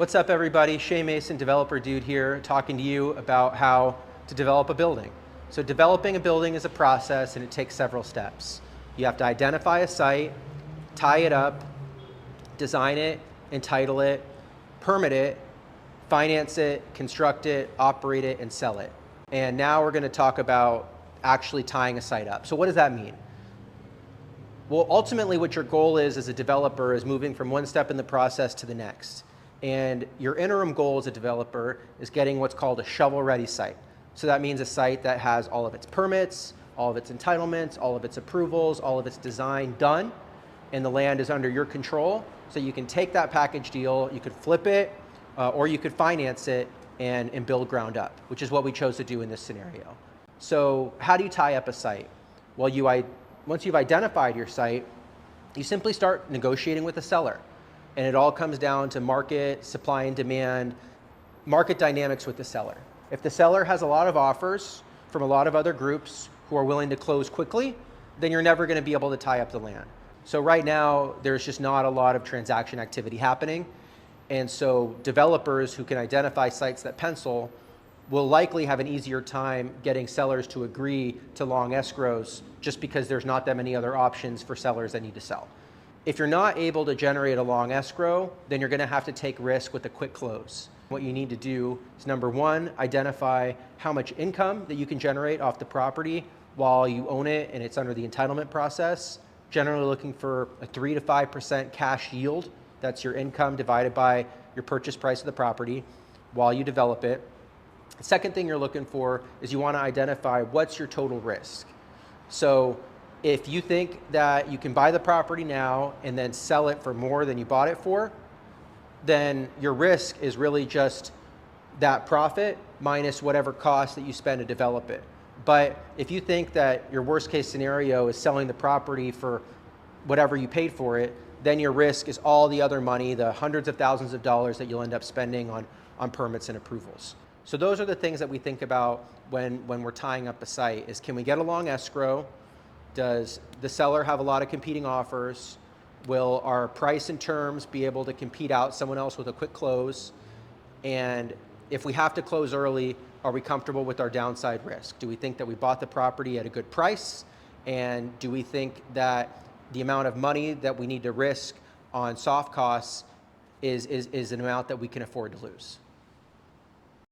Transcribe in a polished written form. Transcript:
What's up, everybody? Shay Mason, developer dude here, talking to you about how to develop a building. So developing a building is a process and it takes several steps. You have to identify a site, tie it up, design it, entitle it, permit it, finance it, construct it, operate it, and sell it. And now we're going to talk about actually tying a site up. So what does that mean? Well, ultimately what your goal is as a developer is moving from one step in the process to the next. And your interim goal as a developer is getting what's called a shovel-ready site. So that means a site that has all of its permits, all of its entitlements, all of its approvals, all of its design done, and the land is under your control. So you can take that package deal, you could flip it, or you could finance it and build ground up, which is what we chose to do in this scenario. So how do you tie up a site? Well, once you've identified your site, you simply start negotiating with the seller. And it all comes down to market, supply and demand, market dynamics with the seller. If the seller has a lot of offers from a lot of other groups who are willing to close quickly, then you're never going to be able to tie up the land. So right now, there's just not a lot of transaction activity happening. And so developers who can identify sites that pencil will likely have an easier time getting sellers to agree to long escrows just because there's not that many other options for sellers that need to sell. If you're not able to generate a long escrow, then you're going to have to take risk with a quick close. What you need to do is, number one, identify how much income that you can generate off the property while you own it and it's under the entitlement process. Generally looking for a 3 to 5% cash yield. That's your income divided by your purchase price of the property while you develop it. The second thing you're looking for is you want to identify what's your total risk. So if you think that you can buy the property now and then sell it for more than you bought it for, then your risk is really just that profit minus whatever cost that you spend to develop it. But if you think that your worst case scenario is selling the property for whatever you paid for it, then your risk is all the other money, the hundreds of thousands of dollars that you'll end up spending on permits and approvals. So those are the things that we think about when we're tying up a site is, can we get a long escrow? Does the seller have a lot of competing offers? Will our price and terms be able to compete out someone else with a quick close? And if we have to close early, are we comfortable with our downside risk? Do we think that we bought the property at a good price? And do we think that the amount of money that we need to risk on soft costs is an amount that we can afford to lose?